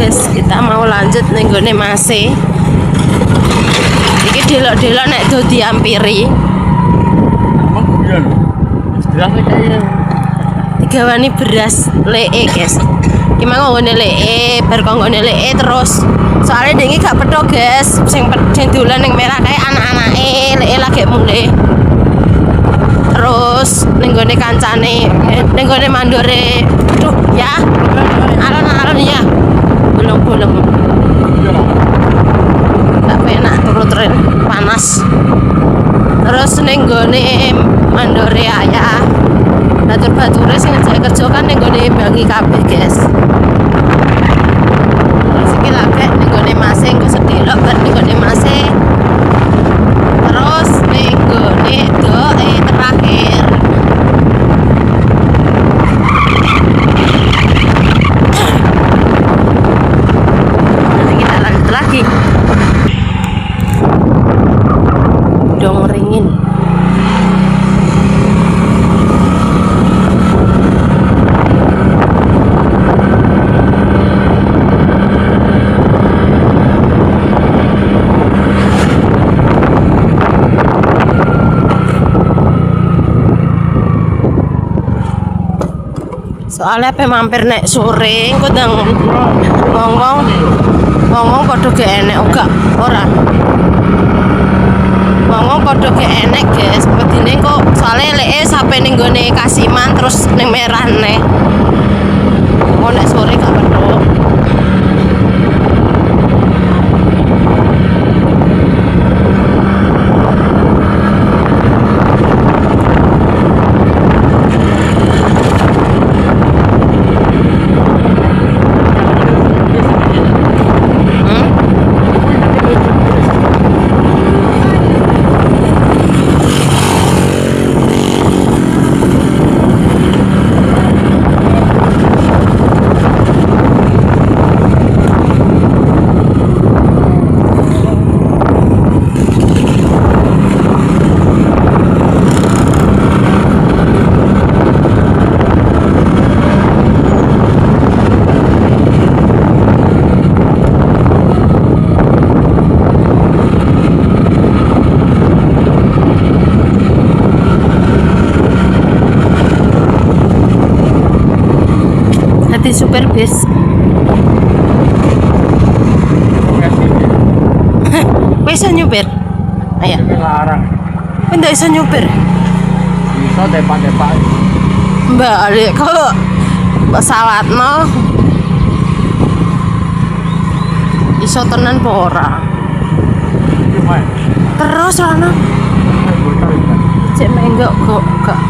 guys, kita mau lanjut nih gone masih. Iki delok-delok nek do diampiri. Emang kemudian beras kayak Digawani beras lee guys. Gimana nggone lee, bar nggone lee terus. Soalnya dengi gak pedo guys, sing dolan ning merah kayak anak-anake lee lagi mulai. Terus ning gone kancane, ning gone mandore. Duh, ya. Alon-alon ya. Bolong-bolong. Gak penak turut tren panas. Terus ning gone mandore ayah. Batur-bature sing ngejak kerja kan ning gone bangi kabeh, guys. Terus iki lagi ning gone masing kesedelok bar ning gone masing. Terus ning gone doe terakhir. Nanti kita lanjut lagi. Dong ringin. Soalnya pe mampir nek sore engko ndang ngomong padha ge enek uga ora. Ngomong padha ge enek guys, pedine kok soalnya leke sampe ning gone Kasiman terus ning merah neh. Kok nek sore gak pedho. Hati super bis. Bisa nyupir? Ayo. larang. Ndak bisa nyupir. Bisa depak-depak. Mbak, adek kalau pesawat no iso tenan apa ora? Gimana? Terus ana cek menggok kok gak.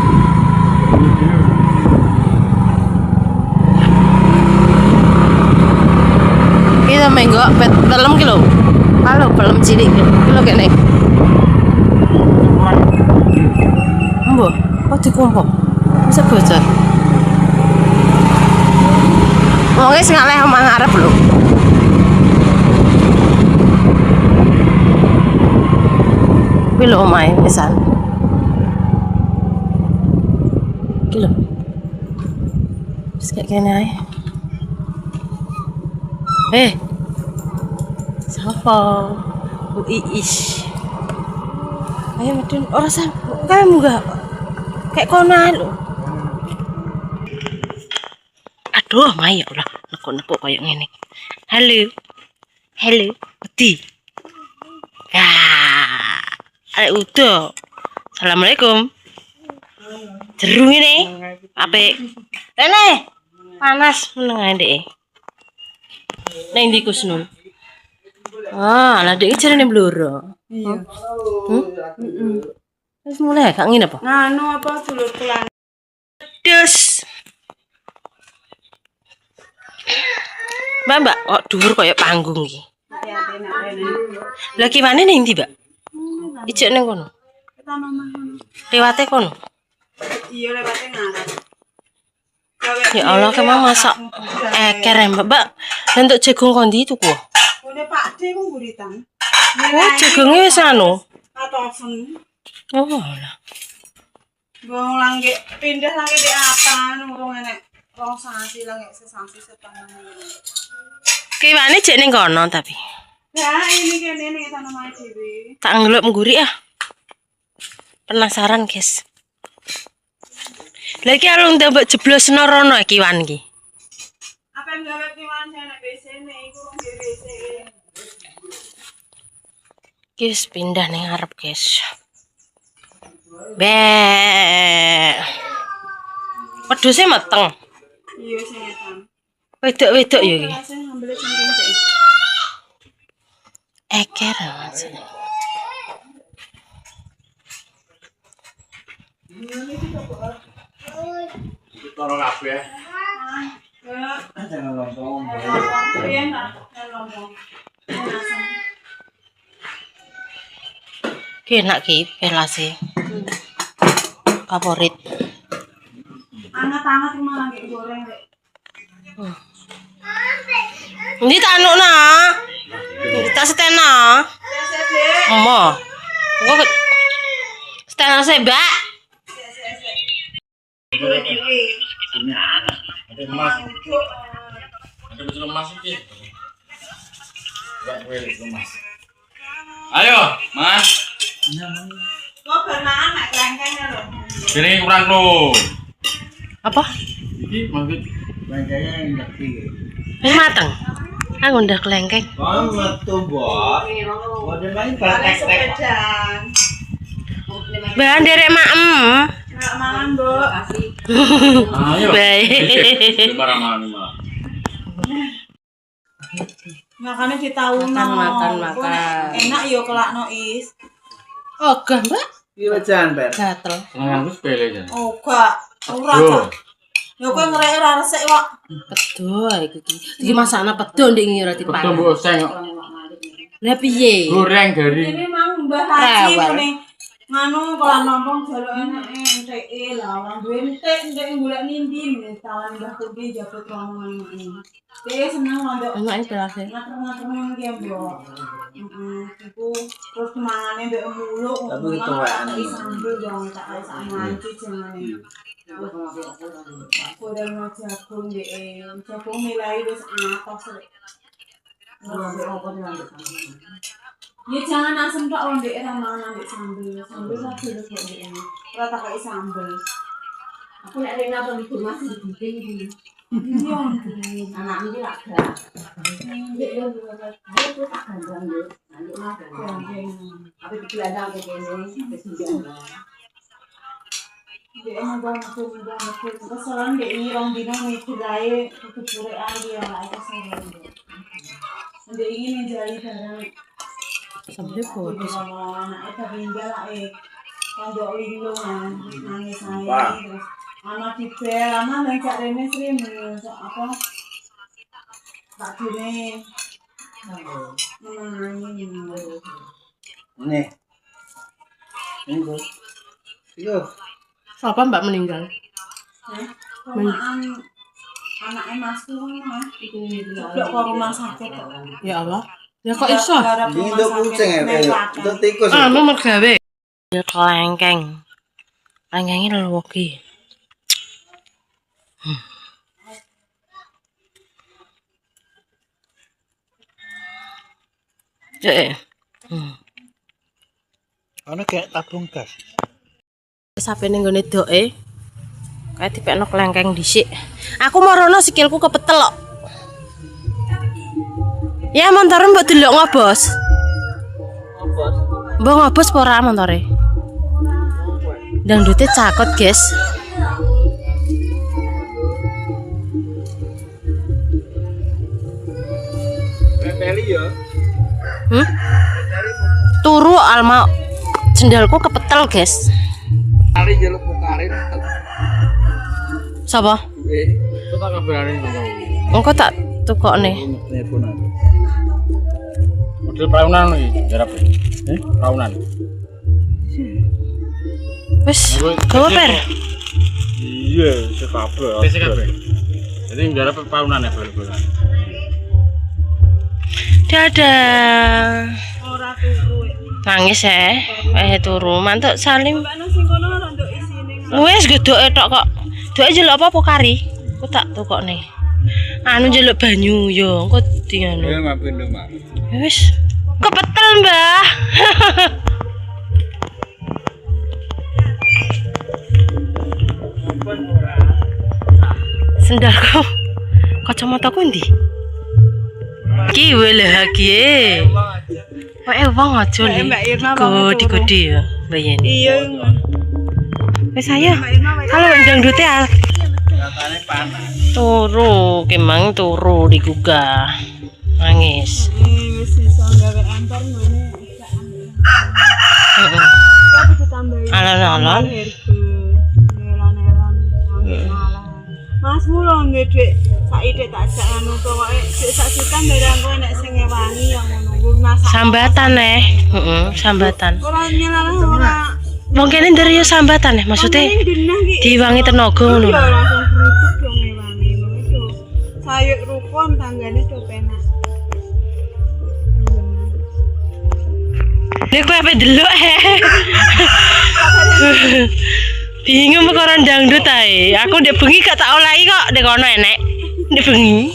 Kita menggok pet dalam kilo. Kalau belum cilik kilo kene. Mbok, kok dikumpul? Bisa bocor. Wonge sing aleh omah ngarep lho. Kuwi lho omahe pisan. Iki lho. Wis kayak kene ae. Siapa? Bu Iis. Ayo medun ora san. Kamu enggak kayak konan lho. Aduh, Maya ulah nekuk-nekuk kayak ngene. Halo. Halo, Budi. Ya. Arek udo. Assalamualaikum. Jeru ngene. Apik. Rene. Panas meneng ndek. Neng ndi Kusnul? Ah, lah dek jarene bluro. Iya. Wis mulai gak ngene apa? Nganu apa dulur pulang. Dus. Mbak, kok dhuwur koyo panggung iki. Lah ki maneh ning ndi, Mbak? Ijek ning kono. Ketana omah. Lewate kono. Iya lewate ngarep. Ya Allah, kemang masak eker ya, Mbak. Untuk jagung kondi tuku. Udah Pak D ku buritan. Oh, jagungnya wis anu. Atoven. Oh, lah. Wong langge pindah langge di apa nurung enek rong sasi langge sesasi setengah ngene. Kiwane jek ning kono tapi. Ya, ini kene ning tanaman dhewe. Tak ngeluk ngguri ah. Penasaran, guys. Lah iki alung mbok jeblosno rono kiwan iki. Apa yang gawe kiwan jane WC ne iku wong WC. Guys, pindah ning ngarep, guys. Be. Peduse meteng. Iya sing etan. Wedok-wedok ya iki. Sing ngambil saking cek. Eker maksudnya. Toro kabeh. Jangan lontong. Iya enggak? Lontong. Ki enak ki pelase. Favorit. Anget-anget malah nggih goreng rek. Ini tak anu na. Tak setena. Mo. Gua setena saya, Mbak. Ada emas. Ada betul emas iki. Emas. Ayo, Mas. Kok berenang nek lengkengnya lho. Ini kurang lo. Apa? Iki maksud lengkengnya enggak iki. Wis mateng. Aku ndak kelengkeng. Bang, metu, Bos. Model main praktek. Sepedaan. Bahan derek maem. Enggak mangan, Mbok. Ayo. Baik. Marah-marah malah. Makanya ditauno. Makan. Enak yo kelakno is. Ogah, Mbak. Iya, Jan, Ber. Gatel. Senenganku sepele jan. Oh, gak. Ora ta. Yo kowe ngrek ora resik kok. Pedo iku iki. Iki masakna pedo ndek ngira Betul dipangan. mbok seng kok. Lah piye? Goreng dari. Ini mang Mbah Haji Rawal. muni nganu kalau nompong jaluk enake enteke lah orang duwe entek golek nindi tawan Mbah Kubi jabut rombongan ini. Dia seneng mondok Enak pelase. ngatur-ngatur ngene iki, Mbok. Iku terus mangane mbek muluk. Tapi itu wae anu. Sambel dong tak kaya sak manci jenenge. Goreng jagung jagung milai wis atos rek. Ya jangan asem tok wong ndek ora mangan ambek sambel. Sambel ora gelem kok ndek ini. Ora tak kaya sambel. Aku nek rena to iku masih dibimbing iki. Iya. Anak iki lak gak. Ndek yo aku tak gandang yo. Nanti makan. Apa digelandang ke kene wis njaluk. Ndek ngomong aku kesolan ndek iki rong dino mikir ae kudu burek ae ya ae kesolan. Ndek iki njali barang Sambil fokus. anak eta tinggal ae pondok linglung nangis ae Wah. terus anak dibel anak nang cak rene sri apa tak dene Nih. Ini, Bos. Yo. Siapa Mbak meninggal? Pemaan anaknya masku mah dijeblok ke rumah sakit kok. Ya Allah. Ya kok iso? Ini untuk kucing ya, untuk tikus. Anu mergawe. Ya kelengkeng. Lengkengnya lho iki. Cek. Ana kayak tabung gas. Sampai ning gone doke. Kayak dipekno kelengkeng dhisik. Aku marono sikilku kepetel kok. Ya montore mbok delok ngobos. Ngobos. Mbok ngobos apa ora montore? Dangdute cakot, guys. Neteli ya. Turu alma sendalku kepetel, guys. Kali jaluk bukarin. Sapa? Itu tak kabarane ngono. Engko tak tukokne. Telepon aku. Model praunan iki, jarap. Praunan. Wis, gawe per. Iya, sekabeh. Wis kabeh. Jadi jarap praunan ya bal-balan. Dadah. Ora turu. Nangis turu. Mantuk Salim. Mbak nang sing kono ora nduk isine. Wis gedoke tok kok. Doke jeluk apa kari? Ku tak tukokne. anu njaluk banyu yo engko di anu. Ya mampir lho, Mak. Wis kepetel, Mbah. Sendalku. Kacamataku ndi? Ki lha ki. Wong aja le. Mbak Irma mau Digode ya, mbayeni. Iya. Wis ayo. Kalau dangdute Katanya panas. turu, kemang turu digugah. Nangis. Wis iso gawe antar ngene. Heeh. Ya bisa tambahin. Alon-alon. Nelan-nelan. Mas mulo ngedek saiki tak jak anu pokoke sik sak jutan barang kowe nek sing ngewangi yang ngono masak. Sambatan heeh, sambatan. Ora nyelalah ora. Wong kene ndir yo sambatan maksudnya diwangi tenaga ngono. Iya langsung kerupuk dong ngewangi ngono itu. Sayur rukun tanggane do penak. Nek kowe ape delok bingung perkara dangdut ae. Aku ndek bengi gak tak olahi kok nek kono enek. Ndek bengi.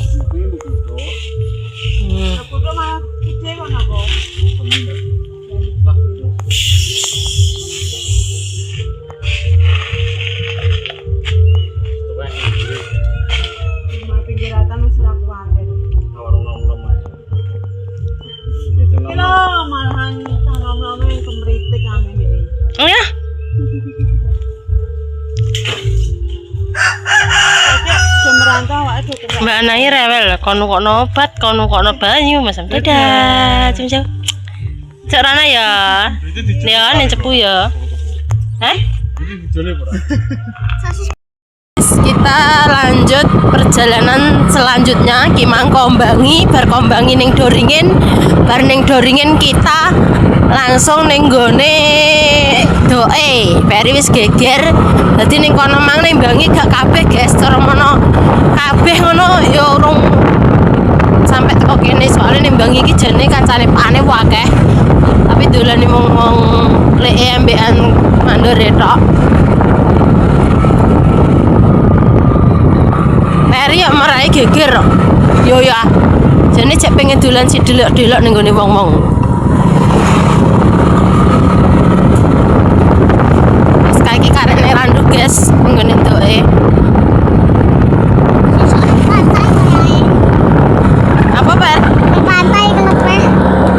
Aku tuh malah gede kok nako. Cuma pinggiratan wis ora kuwatir. Kilo malahan tanam-tanam yang kemritik ame dhewe. Oh ya? Semerantau awake dhewe. Mbak Anai rewel, kono obat, kono banyu, masam dadah. Cem-cem. Cek Rana ya. Ya, ning cepu ya. Hah? Kita lanjut perjalanan selanjutnya Kimang Kombangi, berkombangi ning Doringen, bar ning Doringen kita langsung ning gone doe. Peri wis geger. Dadi ning kono mang ning Bangi gak kabeh guys, cara mono kabeh ngono ya urung sampai teko kene soalnya ning Bangi iki jane kancane pane akeh. Tapi dolane wong leke ambekan mandor tok. Peri ya marai geger. Yo ya. Jane cek pengen dolan si delok-delok ning gone wong-wong. Wis kae karene randu guys, ning gone doe. Apa, Per? Pantai kelapa.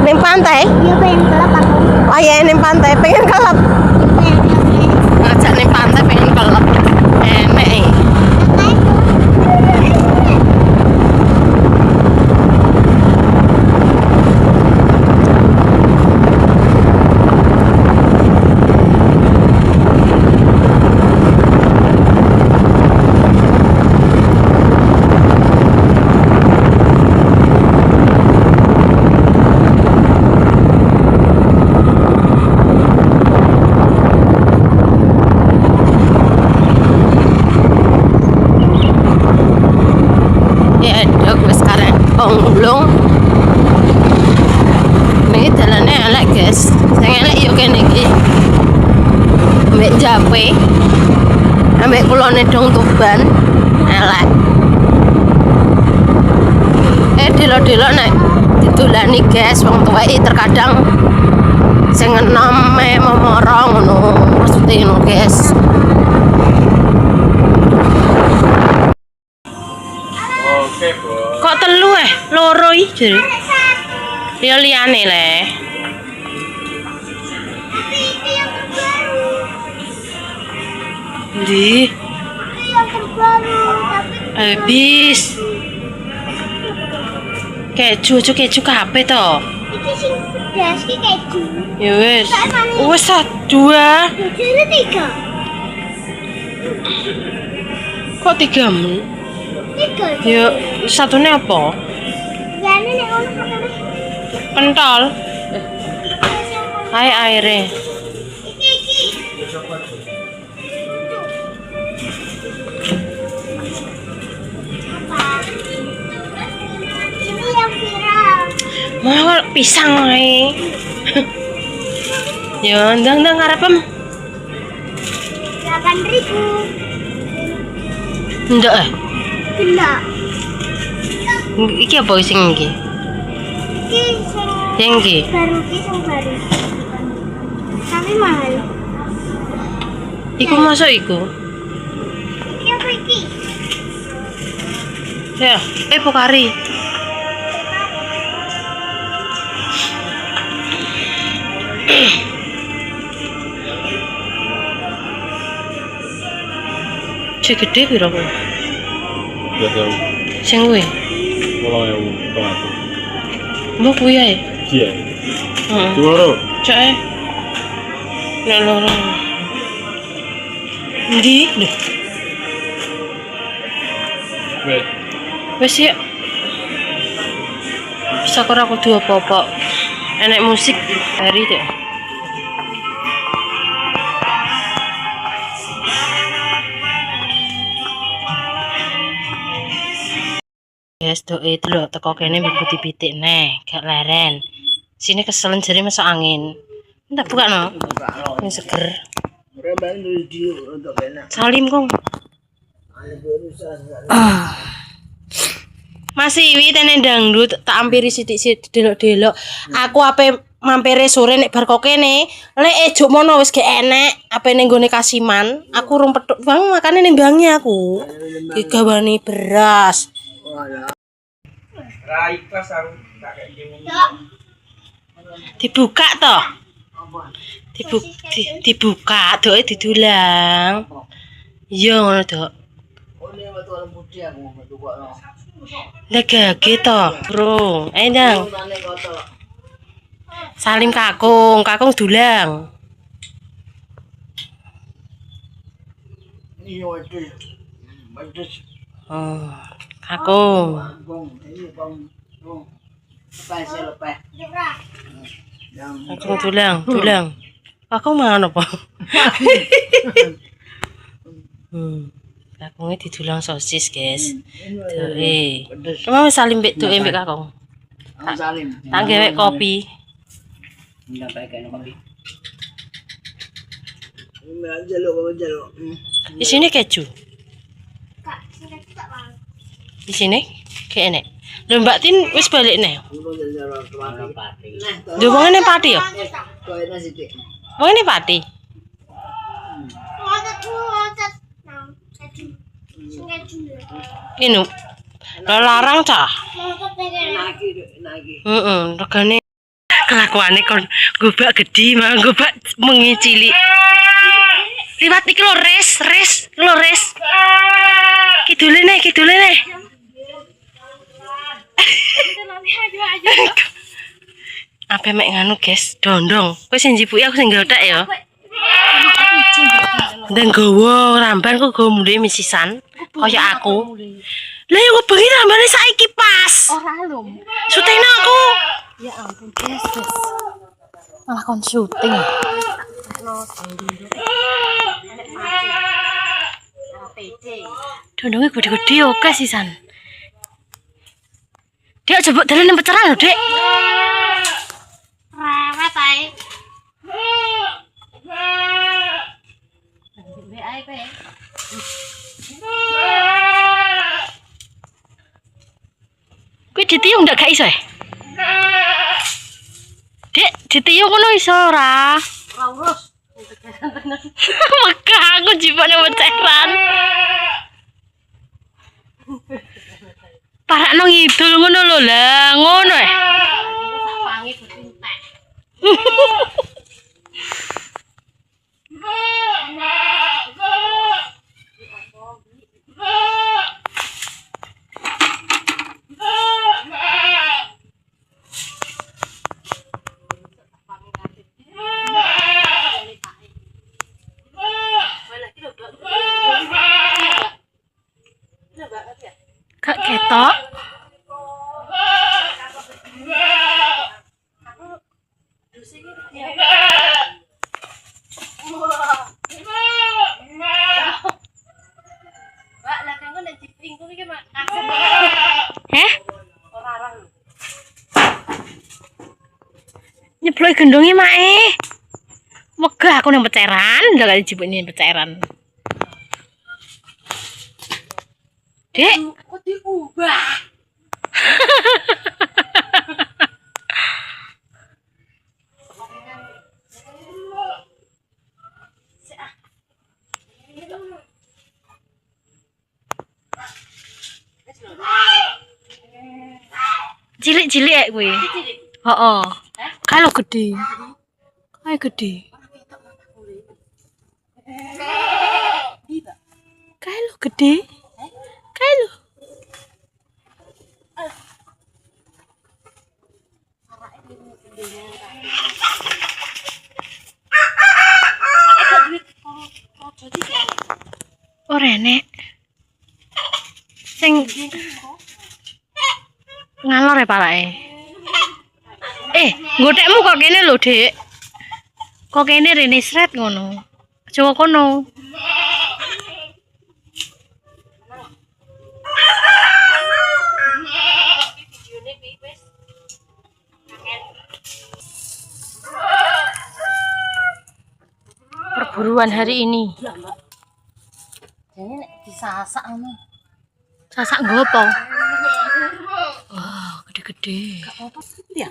Ning pantai? Iya pengen kelapa aku. Oh iya ning pantai pengen kelep. Ngajak ning pantai pengen kelep. Enek. Ulung. Ini dalane elek, guys. Sing elek yo kene iki. Ambek Jape. Ambek kulone Dong Tuban. Elek. Delok-delok nek ditulani guys wong tuweke terkadang sing enom memoro ngono. Maksude ngono, guys. Oke, Bos. Kok telu loro iki jare. Ya liyane le. Itu yang terbaru. Ndi? Itu yang terbaru. Tapi Habis. Keju kabeh to. itu sing pedas ki keju. Ya wis. Wis 2. Jadi 3. Kok 3 men? 3. Ya satune apa? Jane nek ono sakare. Pentol. Aire. Iki. Apa? Ini yang viral. Mau pisang ae. Ya ndang ngarepem. 8.000. Ndak Tidak. Iki apa sing iki? Iki Yang iki. baru iki sing baru. Tapi mahal. Iku masuk iku. Iki apa iki? Ya, Pokari. Cek gede piro kok? 12.000. Sing kuwi. 8.000. Mau kuwi ae. Iya. Heeh. Loro. Cek ae. Nek loro. Ndi? Lho, Wes. wis ya. Bisa ora kudu apa-apa. Enek musik hari deh. Guys, doe itu loh, teko kene mbok dipitik neh, gak leren. Sini keselen jari masuk angin. Entar buka no. Ini seger. Salim kong. Masih wi tene dangdut tak ampiri sithik-sithik delok-delok. Aku ape mampire sore nek bar kok kene, lek ejuk mono wis gak enek. Ape ning gone Kasiman, aku rung petuk bang makane ning bangi aku. Digawani beras. Dibuka toh. Dibuka doe didulang. Iya ngono, Dok. Lega gitu, bro. Endang. Salim kakung dulang. Oh, kakung. Kakung dulang. Kakung mangan apa? Kakungnya didulang sosis, guys. Doe. Kamu salim mbek doe mbek kakung. Salim. Tak gawe kopi. Di sini keju. Kak, sing tak bang. Di sini kayak enek. Lho Mbak Tin wis balik neh. Lho wong ngene pati ya? Wong ngene pati. Ngotot. Nah, keju. Sing keju. Inu. Larang cah. Ngotot nek. Heeh, regane kelakuane kon gobak gede mah gobak mengicili. Liwat iki lho res. Kidule nih. Apa mek nganu, guys? Dondong. Kowe sing njipuki aku sing nggothek ya. Dan gowo ramban kok go mulih misisan kaya aku. Lah yo bengi rambane saiki pas. Ora lho. Syuting aku. Ya ampun, guys. Malah kon syuting. Dondongnya gede-gede oke sisan. Dek coba dalan nang peceran lho, Dek. Rewet ae. Kuwi ditiung ndak gak iso ya? Dek, ditiung ngono iso ora? Ora urus. Maka aku jipane peceran. Parakno ngidul ngono lho lah, ngono ya. Pangi bertintek. Gak ketok. Nyeplok gendonge mae. Wegah aku nang peceran, ndak gak dijipuk ning peceran. Dek, Kok diubah? Cilik-cilik kuwi. Heeh. Kae lho gede. Kae gede. Kae lho gede. Kae lho. Ora enek. Sing ngalor ya palake. Nggotekmu kok kene lho, Dik. Kok kene rene sret ngono. Aja kono. Perburuan hari ini. Jadi nek disasak ngono. Sasak nggo apa? Wah, gede-gede. Iya.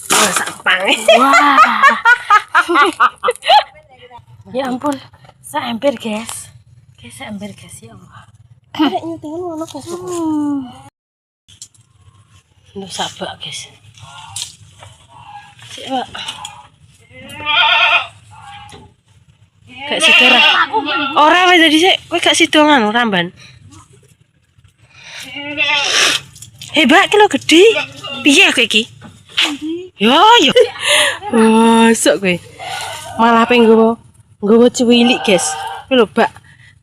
Masak pang. Wah. Ya ampun, seember, guys. Seember, guys, ya Allah. Nek nyeting ngono guys. Ndak sabak, guys. Cek, Pak. Gak sido ora wis dadi sik kowe gak sido ngono ramban. Hebat ki lho gede. Piye kowe iki? Yo. Masuk kowe. Malah pengen nggowo cilik, guys. Kowe lho bak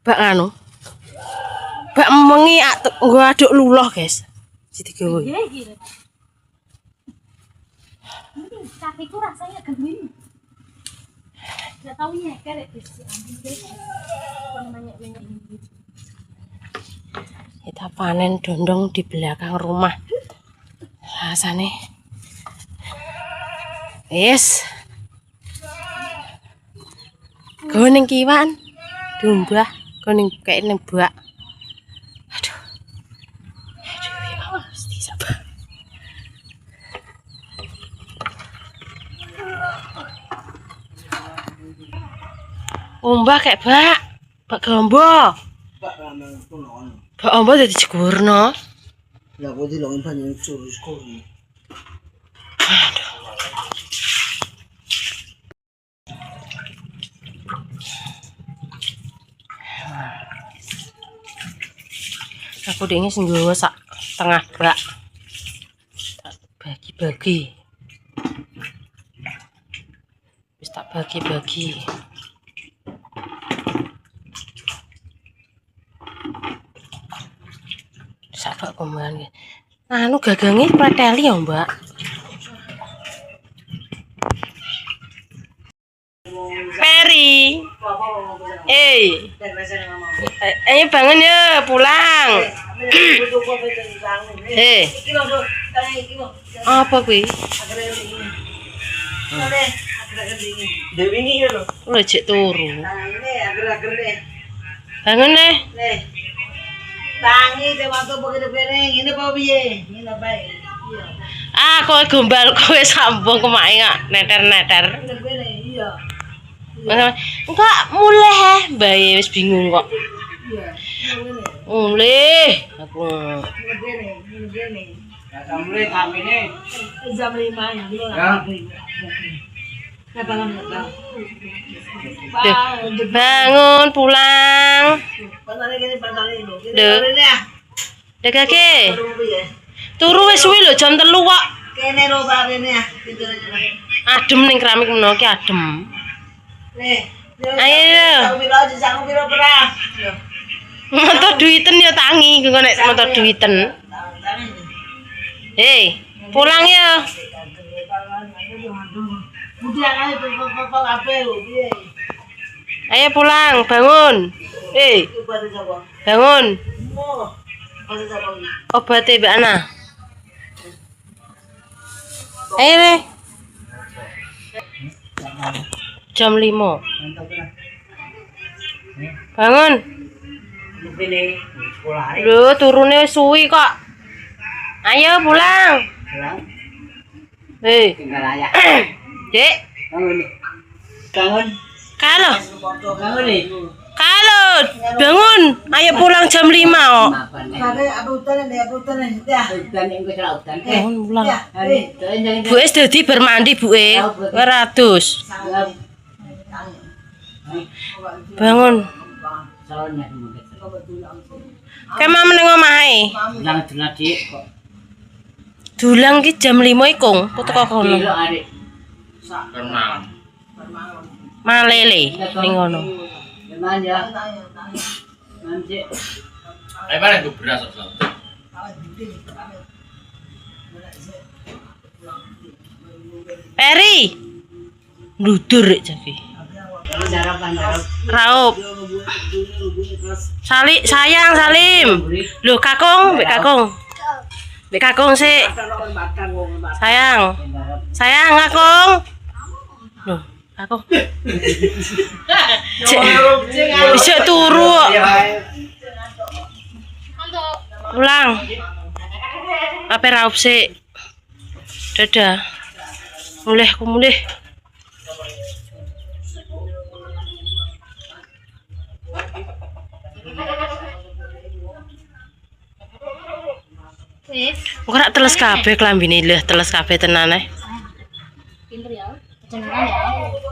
anu. Bak mengi nggo aduk luloh, guys. Digowo. Kakiku rasanya gembira. Enggak tahu nyeker ya guys. Kita panen dondong di belakang rumah. Rasane. Yes. Goning kiwan. Diumbah, goning kayak ning bak. Aduh. Ya Allah, mesti sabar. Umbah kayak bak gombo. Bak ombo dadi jegurno. Lah kok dilongin banyak curus-curus. Aku dingin sing nggawa sak tengah bak. Tak bagi-bagi. Wis tak bagi-bagi. Sabak kembang. Anu gagange preteli ya, Mbak. Peri. Ayo bangun ya, pulang. Apa kuwi? Dewi ini ya lho. Lejek turu. Ini agar-agar deh. Bangun deh. Nih. Tangi waktu begini ini apa piye? Ini apa ya? Ah, kowe gombal kowe sambung kemae gak neter-neter. Iya. Enggak mulai bae wis bingung kok. Iya. Mulai aku. Begini. Ya mulai kamine. Jam 5 ya. Bangun pulang. Dekake. Turu wis suwi lho jam 3 kok. Kene lho Pak kene ya. Adem ning keramik meno ki adem. Nih. Ayo. Sangu piro pira? Moto duiten ya tangi kok nek moto duiten. Hei, pulang ya. Ayo pulang, bangun. Bangun. Obatnya Mbak Ana. Ayo deh. Jam 5. Bangun. Loh, turunnya suwi kok. Ayo pulang. Hei. Dek. Bangun. Bangun. Kalau. Bangun nih. Halo, bangun. Ayo pulang jam 5 kok. Kare apa utan ya. Bangun pulang. Bu es dadi bermandi Bu e. 100. Bangun. Kemana meneng omahe? Dulang ki jam 5 iku, kok teko kono. Renang. Malele ning ngono. Ayo balik gue beras Sob. Peri. Ndudur rek jaki. Raup. Sayang Salim. Lho Kakung, Mbak Kakung. Mbak Kakung sik. Sayang. Sayang Kakung. Loh, Kakung. Bisa turu. Pulang. Apa raup sik. Dadah. Mulih ku mulih. Ora teles kabeh klambine lho, teles kabeh tenan ae. Pinter ya. Kecenangan ya.